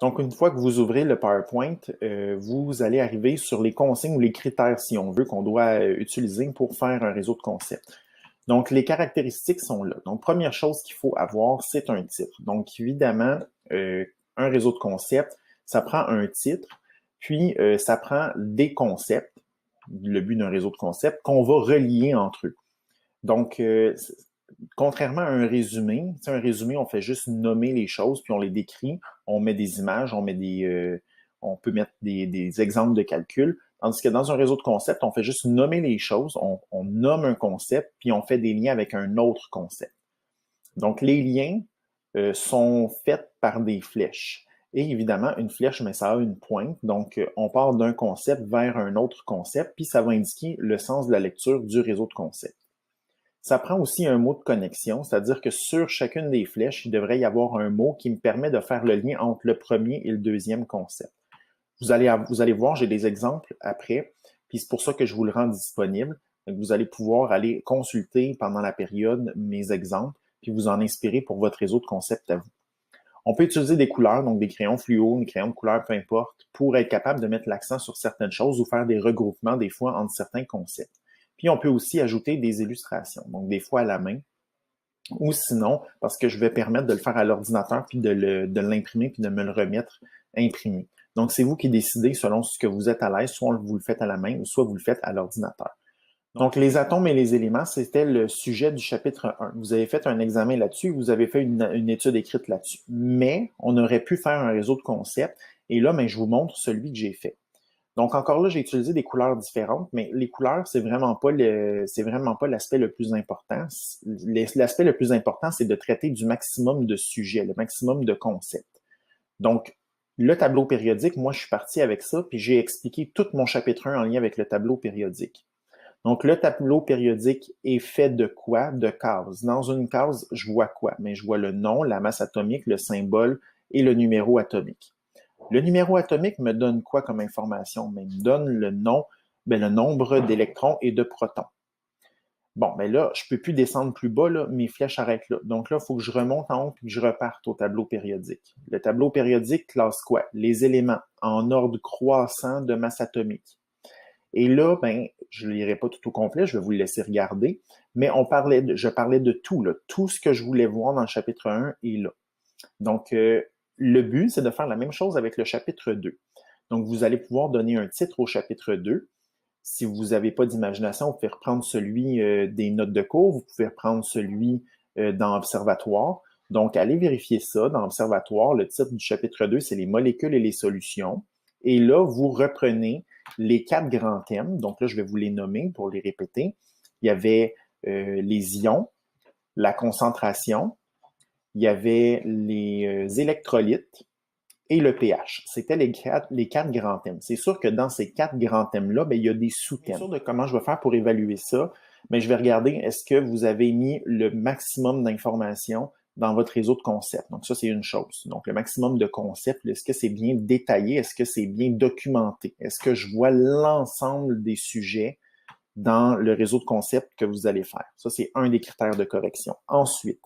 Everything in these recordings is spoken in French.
Donc, une fois que vous ouvrez le PowerPoint, vous allez arriver sur les consignes ou les critères, si on veut, qu'on doit utiliser pour faire un réseau de concepts. Donc, les caractéristiques sont là. Donc, première chose qu'il faut avoir, c'est un titre. Donc, évidemment, un réseau de concepts, ça prend un titre, puis ça prend des concepts, le but d'un réseau de concepts, qu'on va relier entre eux. Donc, contrairement à un résumé, on fait juste nommer les choses, puis on les décrit, on met des images, on peut mettre des exemples de calcul. Tandis que dans un réseau de concepts, on fait juste nommer les choses, on nomme un concept, puis on fait des liens avec un autre concept. Donc, les liens sont faits par des flèches. Et évidemment, une flèche, mais ça a une pointe. Donc, on part d'un concept vers un autre concept, puis ça va indiquer le sens de la lecture du réseau de concepts. Ça prend aussi un mot de connexion, c'est-à-dire que sur chacune des flèches, il devrait y avoir un mot qui me permet de faire le lien entre le premier et le deuxième concept. Vous allez voir, j'ai des exemples après, puis c'est pour ça que je vous le rends disponible. Donc, vous allez pouvoir aller consulter pendant la période mes exemples, puis vous en inspirer pour votre réseau de concepts à vous. On peut utiliser des couleurs, donc des crayons fluo, des crayons de couleur, peu importe, pour être capable de mettre l'accent sur certaines choses ou faire des regroupements des fois entre certains concepts. Puis on peut aussi ajouter des illustrations, donc des fois à la main, ou sinon, parce que je vais permettre de le faire à l'ordinateur, puis de l'imprimer, puis de me le remettre imprimé. Donc, c'est vous qui décidez selon ce que vous êtes à l'aise, soit vous le faites à la main, ou soit vous le faites à l'ordinateur. Donc, les atomes et les éléments, c'était le sujet du chapitre 1. Vous avez fait un examen là-dessus, vous avez fait une étude écrite là-dessus. Mais on aurait pu faire un réseau de concepts, et là, ben, je vous montre celui que j'ai fait. Donc, encore là, j'ai utilisé des couleurs différentes, mais les couleurs, c'est vraiment pas l'aspect le plus important. L'aspect le plus important, c'est de traiter du maximum de sujets, le maximum de concepts. Donc, le tableau périodique, moi, je suis parti avec ça, puis j'ai expliqué tout mon chapitre 1 en lien avec le tableau périodique. Donc, le tableau périodique est fait de quoi? De cases. Dans une case, je vois quoi? Mais je vois le nom, la masse atomique, le symbole et le numéro atomique. Le numéro atomique me donne quoi comme information? Mais il me donne le nom, le nombre d'électrons et de protons. Bon, ben là, je ne peux plus descendre plus bas, là, mes flèches arrêtent là. Donc là, il faut que je remonte en haut et que je reparte au tableau périodique. Le tableau périodique classe quoi? Les éléments en ordre croissant de masse atomique. Et là, ben, je ne lirai pas tout au complet, je vais vous le laisser regarder, mais je parlais de tout, là. Tout ce que je voulais voir dans le chapitre 1 est là. Donc, le but, c'est de faire la même chose avec le chapitre 2. Donc, vous allez pouvoir donner un titre au chapitre 2. Si vous n'avez pas d'imagination, vous pouvez reprendre celui des notes de cours, vous pouvez reprendre celui dans Observatoire. Donc, allez vérifier ça dans Observatoire. Le titre du chapitre 2, c'est les molécules et les solutions. Et là, vous reprenez les 4 grands thèmes. Donc là, je vais vous les nommer pour les répéter. Il y avait les ions, la concentration, il y avait les électrolytes et le pH. C'était les quatre grands thèmes. C'est sûr que dans ces 4 grands thèmes-là, ben, il y a des sous-thèmes. Sûr de comment je vais faire pour évaluer ça, mais je vais regarder est-ce que vous avez mis le maximum d'informations dans votre réseau de concepts. Donc ça, c'est une chose. Donc le maximum de concepts, est-ce que c'est bien détaillé? Est-ce que c'est bien documenté? Est-ce que je vois l'ensemble des sujets dans le réseau de concepts que vous allez faire? Ça, c'est un des critères de correction. Ensuite,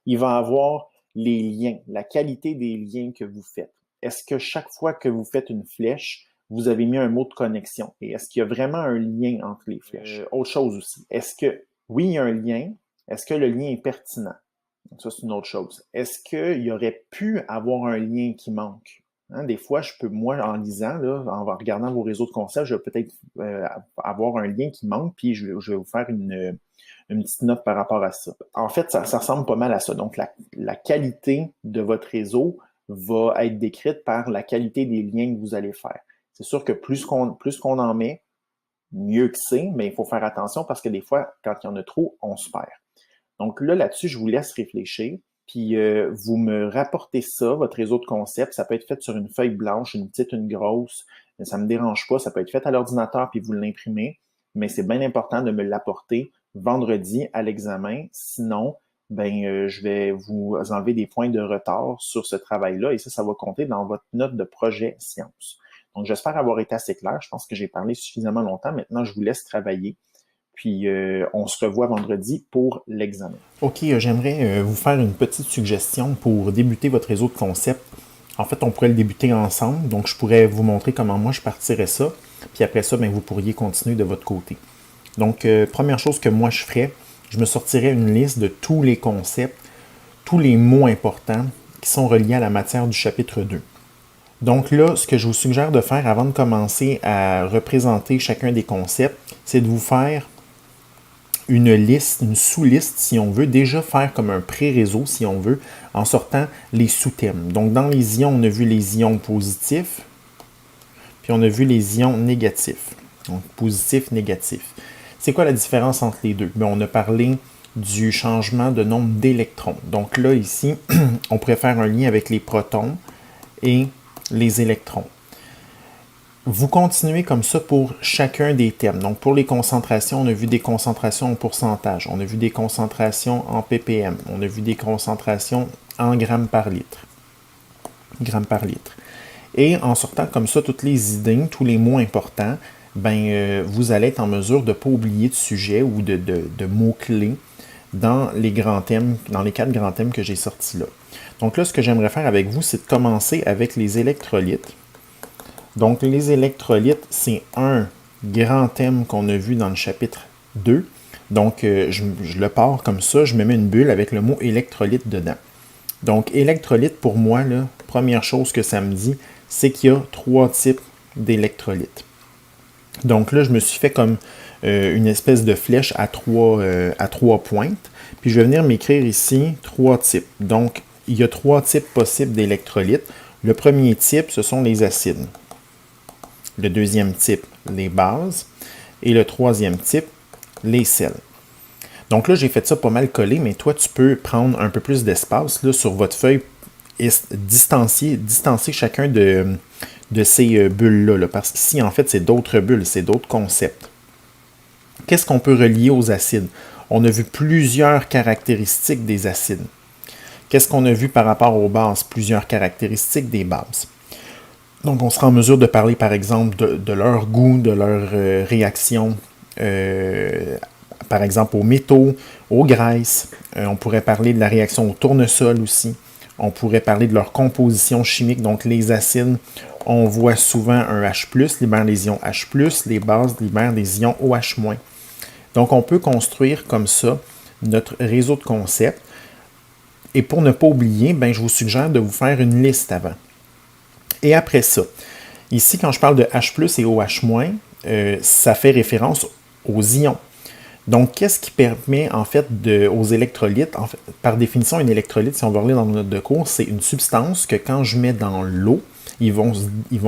il va avoir les liens, la qualité des liens que vous faites. Est-ce que chaque fois que vous faites une flèche, vous avez mis un mot de connexion? Et est-ce qu'il y a vraiment un lien entre les flèches? Autre chose aussi, est-ce que, oui, il y a un lien, est-ce que le lien est pertinent? Donc ça, c'est une autre chose. Est-ce qu'il y aurait pu avoir un lien qui manque? Hein, des fois, moi, en lisant, là, en regardant vos réseaux de concepts, je vais peut-être avoir un lien qui manque, puis je vais vous faire une petite note par rapport à ça. En fait, ça ressemble pas mal à ça. Donc, la qualité de votre réseau va être décrite par la qualité des liens que vous allez faire. C'est sûr que plus qu'on en met, mieux que c'est, mais il faut faire attention parce que des fois, quand il y en a trop, on se perd. Donc là-dessus, je vous laisse réfléchir. Puis vous me rapportez ça, votre réseau de concepts. Ça peut être fait sur une feuille blanche, une petite, une grosse. Ça me dérange pas. Ça peut être fait à l'ordinateur puis vous l'imprimez. Mais c'est bien important de me l'apporter vendredi à l'examen. Sinon, je vais vous enlever des points de retard sur ce travail-là et ça va compter dans votre note de projet sciences. Donc, j'espère avoir été assez clair. Je pense que j'ai parlé suffisamment longtemps. Maintenant, je vous laisse travailler. Puis, on se revoit vendredi pour l'examen. OK, j'aimerais vous faire une petite suggestion pour débuter votre réseau de concepts En fait, on pourrait le débuter ensemble. Donc, je pourrais vous montrer comment moi je partirais ça. Puis après ça, bien, vous pourriez continuer de votre côté. Donc, première chose que moi je ferais, je me sortirais une liste de tous les concepts, tous les mots importants qui sont reliés à la matière du chapitre 2. Donc là, ce que je vous suggère de faire avant de commencer à représenter chacun des concepts, c'est de vous faire une liste, une sous-liste si on veut, déjà faire comme un pré-réseau si on veut, en sortant les sous-thèmes. Donc dans les ions, on a vu les ions positifs, puis on a vu les ions négatifs. Donc positif, négatif. C'est quoi la différence entre les deux? Bien, on a parlé du changement de nombre d'électrons. Donc là, ici, on pourrait faire un lien avec les protons et les électrons. Vous continuez comme ça pour chacun des thèmes. Donc pour les concentrations, on a vu des concentrations en pourcentage, on a vu des concentrations en ppm, on a vu des concentrations en grammes par litre. Et en sortant comme ça toutes les idées, tous les mots importants, vous allez être en mesure de ne pas oublier de sujets ou de mots-clés dans les grands thèmes, dans les 4 grands thèmes que j'ai sortis là. Donc là, ce que j'aimerais faire avec vous, c'est de commencer avec les électrolytes. Donc les électrolytes, c'est un grand thème qu'on a vu dans le chapitre 2. Donc je le pars comme ça, je me mets une bulle avec le mot électrolyte dedans. Donc électrolyte, pour moi, là, première chose que ça me dit, c'est qu'il y a 3 types d'électrolytes. Donc là, je me suis fait comme une espèce de flèche à 3 pointes. Puis je vais venir m'écrire ici 3 types. Donc, il y a 3 types possibles d'électrolytes. Le premier type, ce sont les acides. Le deuxième type, les bases. Et le troisième type, les sels. Donc là, j'ai fait ça pas mal collé, mais toi, tu peux prendre un peu plus d'espace là, sur votre feuille et distancier chacun de ces bulles-là. Là, parce qu'ici, en fait, c'est d'autres bulles, c'est d'autres concepts. Qu'est-ce qu'on peut relier aux acides? On a vu plusieurs caractéristiques des acides. Qu'est-ce qu'on a vu par rapport aux bases? Plusieurs caractéristiques des bases. Donc, on sera en mesure de parler, par exemple, de leur goût, de leur réaction, par exemple, aux métaux, aux graisses. On pourrait parler de la réaction au tournesol aussi. On pourrait parler de leur composition chimique. Donc, les acides, on voit souvent un H+, libère les ions H+, les bases libèrent des ions OH-. Donc, on peut construire comme ça notre réseau de concepts. Et pour ne pas oublier, je vous suggère de vous faire une liste avant. Et après ça, ici, quand je parle de H+, et OH-, ça fait référence aux ions. Donc, qu'est-ce qui permet, en fait, aux électrolytes, en fait, par définition, une électrolyte, si on va relire dans nos notes de cours, c'est une substance que quand je mets dans l'eau, ils vont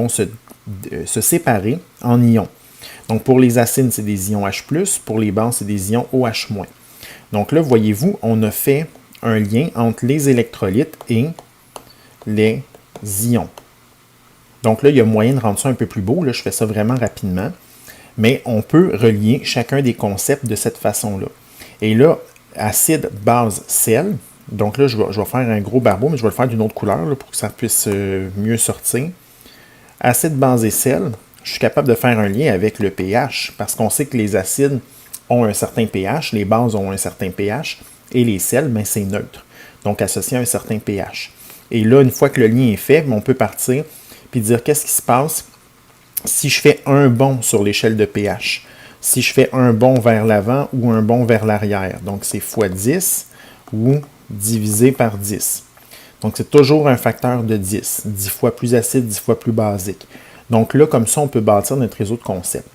se séparer en ions. Donc, pour les acides, c'est des ions H+, pour les bases, c'est des ions OH-. Donc là, voyez-vous, on a fait un lien entre les électrolytes et les ions. Donc là, il y a moyen de rendre ça un peu plus beau. Là, je fais ça vraiment rapidement. Mais on peut relier chacun des concepts de cette façon-là. Et là, acide, base, sel. Donc là, je vais faire un gros barbeau, mais je vais le faire d'une autre couleur là, pour que ça puisse mieux sortir. Acide, base et sel, je suis capable de faire un lien avec le pH, parce qu'on sait que les acides ont un certain pH, les bases ont un certain pH, et les sels, c'est neutre. Donc associé à un certain pH. Et là, une fois que le lien est fait, on peut partir puis dire qu'est-ce qui se passe si je fais un bond sur l'échelle de pH, si je fais un bond vers l'avant ou un bond vers l'arrière. Donc, c'est fois 10 ou divisé par 10. Donc, c'est toujours un facteur de 10. 10 fois plus acide, 10 fois plus basique. Donc là, comme ça, on peut bâtir notre réseau de concepts.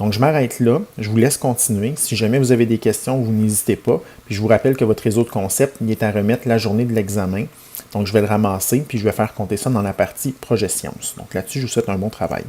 Donc, je m'arrête là. Je vous laisse continuer. Si jamais vous avez des questions, vous n'hésitez pas. Puis, je vous rappelle que votre réseau de concepts, il est à remettre la journée de l'examen. Donc, je vais le ramasser, puis je vais faire compter ça dans la partie projet sciences. Donc, là-dessus, je vous souhaite un bon travail.